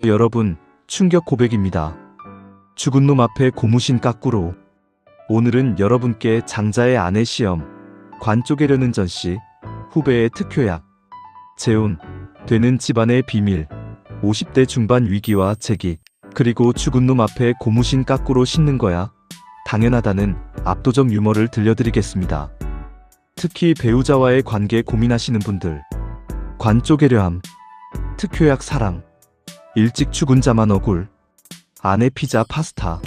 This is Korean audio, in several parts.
여러분, 충격 고백입니다. 죽은 놈 앞에 고무신 까꾸로. 오늘은 여러분께 장자의 아내 시험, 관 쪼개려는 전씨, 후배의 특효약, 재혼, 되는 집안의 비밀, 50대 중반 위기와 재기, 그리고 죽은 놈 앞에 고무신 까꾸로 씻는 거야 당연하다는 압도적 유머를 들려드리겠습니다. 특히 배우자와의 관계 고민하시는 분들, 관 쪼개려함, 특효약 사랑, 일찍 죽은 자만 억울, 아내 피자 파스타,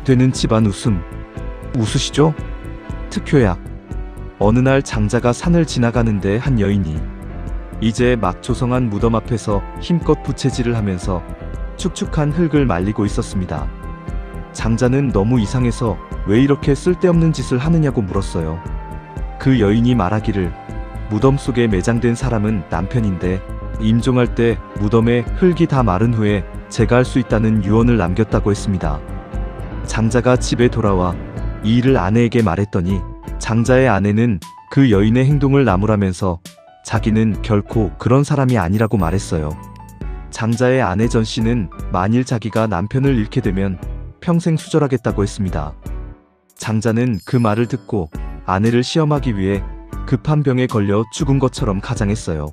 되는 집안 웃음, 웃으시죠? 특효약. 어느 날 장자가 산을 지나가는데 한 여인이 이제 막 조성한 무덤 앞에서 힘껏 부채질을 하면서 축축한 흙을 말리고 있었습니다. 장자는 너무 이상해서 왜 이렇게 쓸데없는 짓을 하느냐고 물었어요. 그 여인이 말하기를 무덤 속에 매장된 사람은 남편인데 임종할 때 무덤에 흙이 다 마른 후에 제가 할 수 있다는 유언을 남겼다고 했습니다. 장자가 집에 돌아와 이 일을 아내에게 말했더니 장자의 아내는 그 여인의 행동을 나무라면서 자기는 결코 그런 사람이 아니라고 말했어요. 장자의 아내 전씨는 만일 자기가 남편을 잃게 되면 평생 수절하겠다고 했습니다. 장자는 그 말을 듣고 아내를 시험하기 위해 급한 병에 걸려 죽은 것처럼 가장했어요.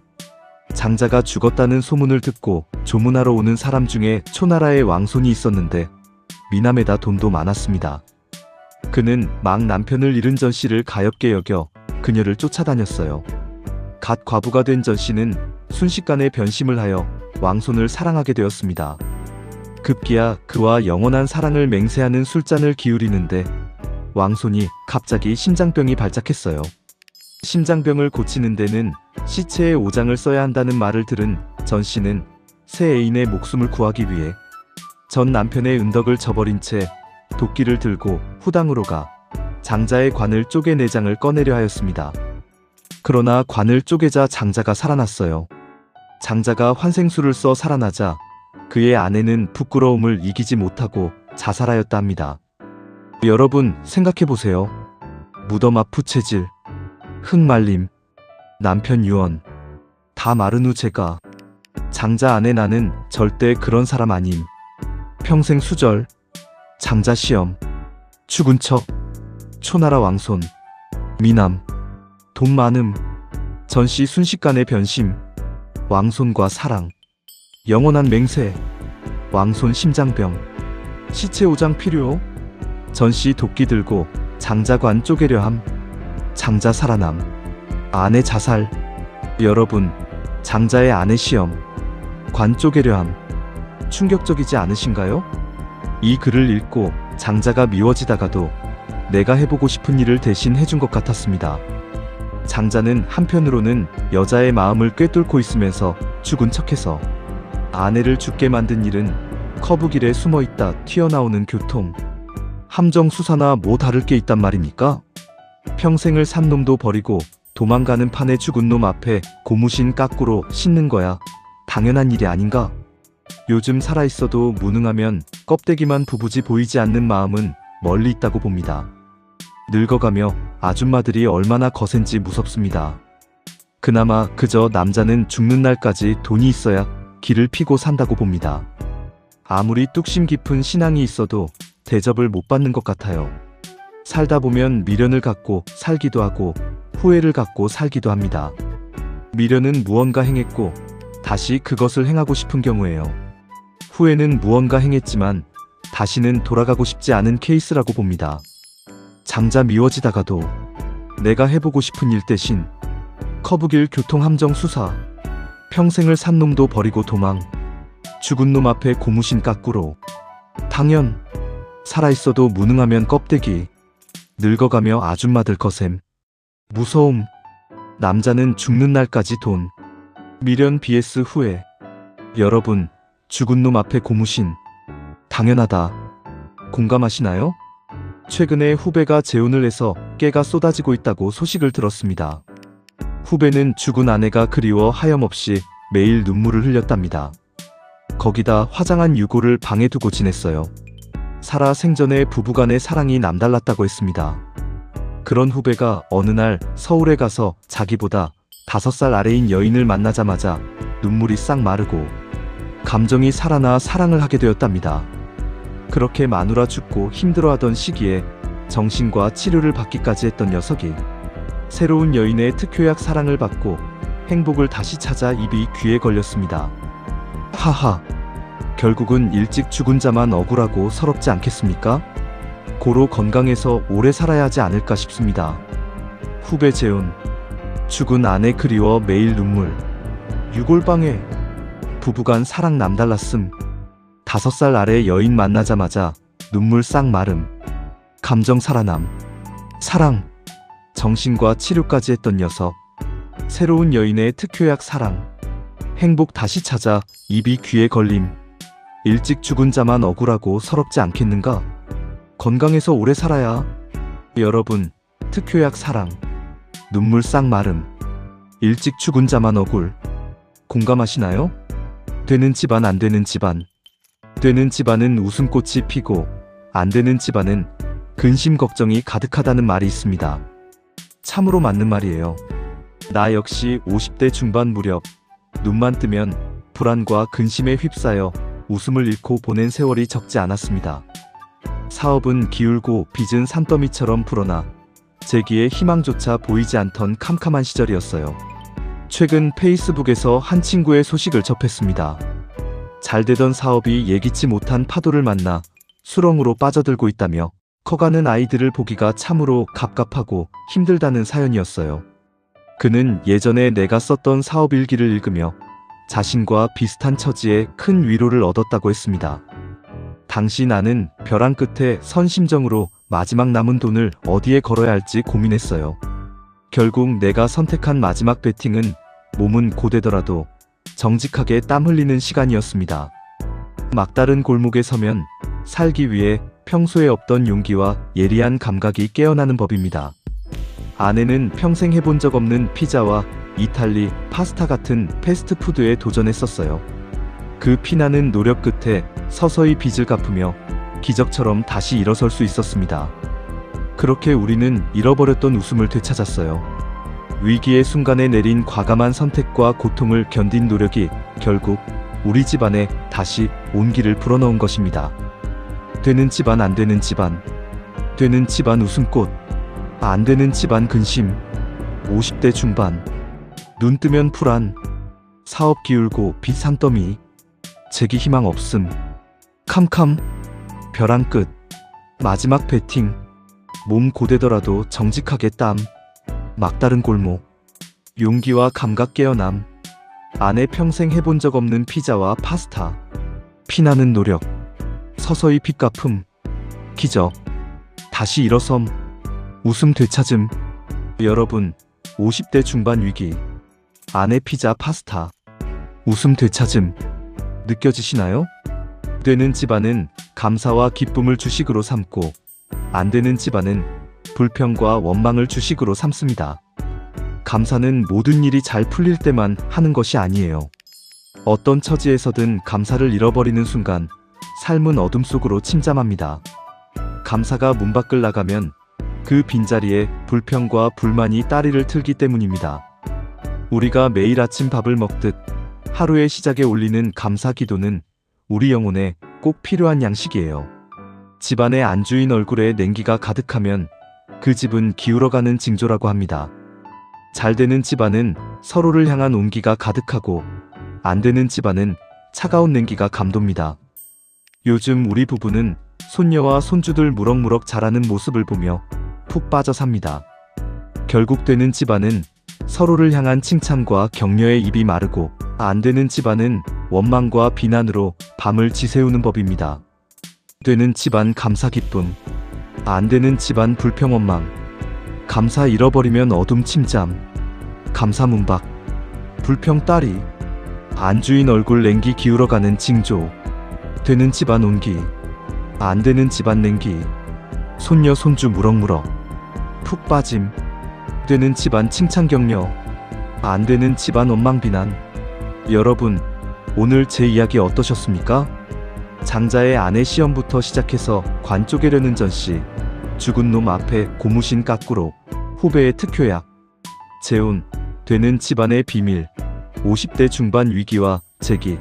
장자가 죽었다는 소문을 듣고 조문하러 오는 사람 중에 초나라의 왕손이 있었는데 미남에다 돈도 많았습니다. 그는 막 남편을 잃은 전씨를 가엾게 여겨 그녀를 쫓아다녔어요. 갓 과부가 된 전씨는 순식간에 변심을 하여 왕손을 사랑하게 되었습니다. 급기야 그와 영원한 사랑을 맹세하는 술잔을 기울이는데 왕손이 갑자기 심장병이 발작했어요. 심장병을 고치는 데는 시체의 오장을 써야 한다는 말을 들은 전씨는 새 애인의 목숨을 구하기 위해 전 남편의 은덕을 저버린 채 도끼를 들고 후당으로 가 장자의 관을 쪼개 내장을 꺼내려 하였습니다. 그러나 관을 쪼개자 장자가 살아났어요. 장자가 환생술을 써 살아나자 그의 아내는 부끄러움을 이기지 못하고 자살하였다 합니다. 여러분 생각해보세요. 무덤 앞 부채질, 흙말림, 남편 유언, 다 마른 후 제가, 장자 아내 나는 절대 그런 사람 아님, 평생 수절, 장자 시험, 죽은 척, 초나라 왕손, 미남, 돈 많음, 전씨 순식간의 변심, 왕손과 사랑, 영원한 맹세, 왕손 심장병, 시체 오장 필요, 전씨 도끼 들고 장자관 쪼개려 함, 장자 살아남, 아내 자살. 여러분, 장자의 아내 시험, 관 쪼개려 함, 충격적이지 않으신가요? 이 글을 읽고 장자가 미워지다가도 내가 해보고 싶은 일을 대신 해준 것 같았습니다. 장자는 한편으로는 여자의 마음을 꿰뚫고 있으면서 죽은 척해서 아내를 죽게 만든 일은 커브길에 숨어있다 튀어나오는 교통, 함정 수사나 뭐 다를 게 있단 말입니까? 평생을 산 놈도 버리고 도망가는 판에 죽은 놈 앞에 고무신 까꾸로 씻는 거야 당연한 일이 아닌가? 요즘 살아있어도 무능하면 껍데기만 부부지 보이지 않는 마음은 멀리 있다고 봅니다. 늙어가며 아줌마들이 얼마나 거센지 무섭습니다. 그나마 그저 남자는 죽는 날까지 돈이 있어야 길을 피고 산다고 봅니다. 아무리 뚝심 깊은 신앙이 있어도 대접을 못 받는 것 같아요. 살다 보면 미련을 갖고 살기도 하고 후회를 갖고 살기도 합니다. 미련은 무언가 행했고 다시 그것을 행하고 싶은 경우예요. 후회는 무언가 행했지만 다시는 돌아가고 싶지 않은 케이스라고 봅니다. 장자 미워지다가도 내가 해보고 싶은 일 대신 커브길 교통함정 수사, 평생을 산 놈도 버리고 도망, 죽은 놈 앞에 고무신 까꾸로, 당연, 살아있어도 무능하면 껍데기, 늙어가며 아줌마들 거셈, 무서움, 남자는 죽는 날까지 돈, 미련 vs 후회. 여러분, 죽은 놈 앞에 고무신, 당연하다. 공감하시나요? 최근에 후배가 재혼을 해서 깨가 쏟아지고 있다고 소식을 들었습니다. 후배는 죽은 아내가 그리워 하염없이 매일 눈물을 흘렸답니다. 거기다 화장한 유골을 방에 두고 지냈어요. 살아 생전에 부부간의 사랑이 남달랐다고 했습니다. 그런 후배가 어느 날 서울에 가서 자기보다 5살 아래인 여인을 만나자마자 눈물이 싹 마르고 감정이 살아나 사랑을 하게 되었답니다. 그렇게 마누라 죽고 힘들어하던 시기에 정신과 치료를 받기까지 했던 녀석이 새로운 여인의 특효약 사랑을 받고 행복을 다시 찾아 입이 귀에 걸렸습니다. 하하, 결국은 일찍 죽은 자만 억울하고 서럽지 않겠습니까? 고로 건강해서 오래 살아야 하지 않을까 싶습니다. 후배 재훈, 죽은 아내 그리워 매일 눈물. 유골방해, 부부간 사랑 남달랐음. 5살 아래 여인 만나자마자 눈물 싹 마름. 감정 살아남. 사랑, 정신과 치료까지 했던 녀석. 새로운 여인의 특효약 사랑. 행복 다시 찾아 입이 귀에 걸림. 일찍 죽은 자만 억울하고 서럽지 않겠는가? 건강해서 오래 살아야. 여러분, 특효약 사랑. 눈물 싹 마름. 일찍 죽은 자만 억울. 공감하시나요? 되는 집안 안 되는 집안. 되는 집안은 웃음꽃이 피고 안 되는 집안은 근심 걱정이 가득하다는 말이 있습니다. 참으로 맞는 말이에요. 나 역시 50대 중반 무렵 눈만 뜨면 불안과 근심에 휩싸여 웃음을 잃고 보낸 세월이 적지 않았습니다. 사업은 기울고 빚은 산더미처럼 불어나 재기에 희망조차 보이지 않던 캄캄한 시절이었어요. 최근 페이스북에서 한 친구의 소식을 접했습니다. 잘 되던 사업이 예기치 못한 파도를 만나 수렁으로 빠져들고 있다며 커가는 아이들을 보기가 참으로 갑갑하고 힘들다는 사연이었어요. 그는 예전에 내가 썼던 사업 일기를 읽으며 자신과 비슷한 처지에 큰 위로를 얻었다고 했습니다. 당시 나는 벼랑 끝에 선 심정으로 마지막 남은 돈을 어디에 걸어야 할지 고민했어요. 결국 내가 선택한 마지막 베팅은 몸은 고되더라도 정직하게 땀 흘리는 시간이었습니다. 막다른 골목에 서면 살기 위해 평소에 없던 용기와 예리한 감각이 깨어나는 법입니다. 아내는 평생 해본 적 없는 피자와 이탈리, 파스타 같은 패스트푸드에 도전했었어요. 그 피나는 노력 끝에 서서히 빚을 갚으며 기적처럼 다시 일어설 수 있었습니다. 그렇게 우리는 잃어버렸던 웃음을 되찾았어요. 위기의 순간에 내린 과감한 선택과 고통을 견딘 노력이 결국 우리 집안에 다시 온기를 불어넣은 것입니다. 되는 집안 안 되는 집안. 되는 집안 웃음꽃. 안 되는 집안 근심. 50대 중반. 눈 뜨면 불안. 사업 기울고 빚 산더미. 재기 희망 없음. 캄캄. 벼랑 끝. 마지막 베팅. 몸 고되더라도 정직하게 땀. 막다른 골목. 용기와 감각 깨어남. 아내 평생 해본 적 없는 피자와 파스타. 피나는 노력. 서서히 빚 갚음. 기적. 다시 일어섬. 웃음 되찾음. 여러분, 50대 중반 위기. 아내 피자 파스타. 웃음 되찾음. 느껴지시나요? 되는 집안은 감사와 기쁨을 주식으로 삼고 안 되는 집안은 불평과 원망을 주식으로 삼습니다. 감사는 모든 일이 잘 풀릴 때만 하는 것이 아니에요. 어떤 처지에서든 감사를 잃어버리는 순간 삶은 어둠 속으로 침잠합니다. 감사가 문 밖을 나가면 그 빈자리에 불평과 불만이 따리를 틀기 때문입니다. 우리가 매일 아침 밥을 먹듯 하루의 시작에 올리는 감사 기도는 우리 영혼에 꼭 필요한 양식이에요. 집안의 안주인 얼굴에 냉기가 가득하면 그 집은 기울어가는 징조라고 합니다. 잘 되는 집안은 서로를 향한 온기가 가득하고 안 되는 집안은 차가운 냉기가 감돕니다. 요즘 우리 부부는 손녀와 손주들 무럭무럭 자라는 모습을 보며 푹 빠져 삽니다. 결국 되는 집안은 서로를 향한 칭찬과 격려에 입이 마르고 안 되는 집안은 원망과 비난으로 밤을 지새우는 법입니다. 되는 집안 감사 기쁨. 안 되는 집안 불평 원망. 감사 잃어버리면 어둠 침잠. 감사 문박. 불평 따리. 안주인 얼굴 냉기 기울어가는 징조. 되는 집안 온기. 안 되는 집안 냉기. 손녀 손주 무럭무럭. 푹 빠짐. 되는 집안 칭찬 격려. 안 되는 집안 원망 비난. 여러분, 오늘 제 이야기 어떠셨습니까? 장자의 아내 시험부터 시작해서 관 쪼개려는 전씨, 죽은 놈 앞에 고무신 까꾸로, 후배의 특효약, 재혼, 되는 집안의 비밀, 50대 중반 위기와 재기,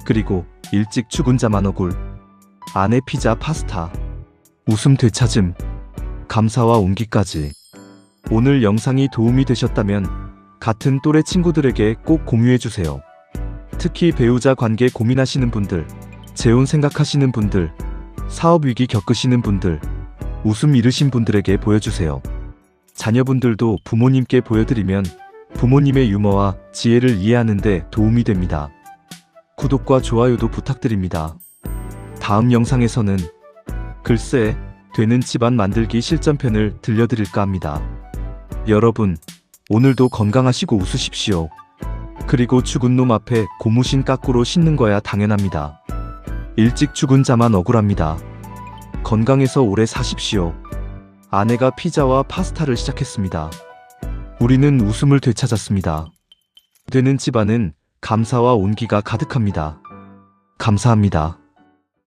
그리고 일찍 죽은 자만 억울. 아내 피자 파스타. 웃음 되찾음. 감사와 온기까지. 오늘 영상이 도움이 되셨다면 같은 또래 친구들에게 꼭 공유해주세요. 특히 배우자 관계 고민하시는 분들, 재혼 생각하시는 분들, 사업 위기 겪으시는 분들, 웃음 잃으신 분들에게 보여주세요. 자녀분들도 부모님께 보여드리면 부모님의 유머와 지혜를 이해하는 데 도움이 됩니다. 구독과 좋아요도 부탁드립니다. 다음 영상에서는 글쎄, 되는 집안 만들기 실전편을 들려드릴까 합니다. 여러분, 오늘도 건강하시고 웃으십시오. 그리고 죽은 놈 앞에 고무신 까꾸로 씻는 거야 당연합니다. 일찍 죽은 자만 억울합니다. 건강해서 오래 사십시오. 아내가 피자와 파스타를 시작했습니다. 우리는 웃음을 되찾았습니다. 되는 집안은 감사와 온기가 가득합니다. 감사합니다.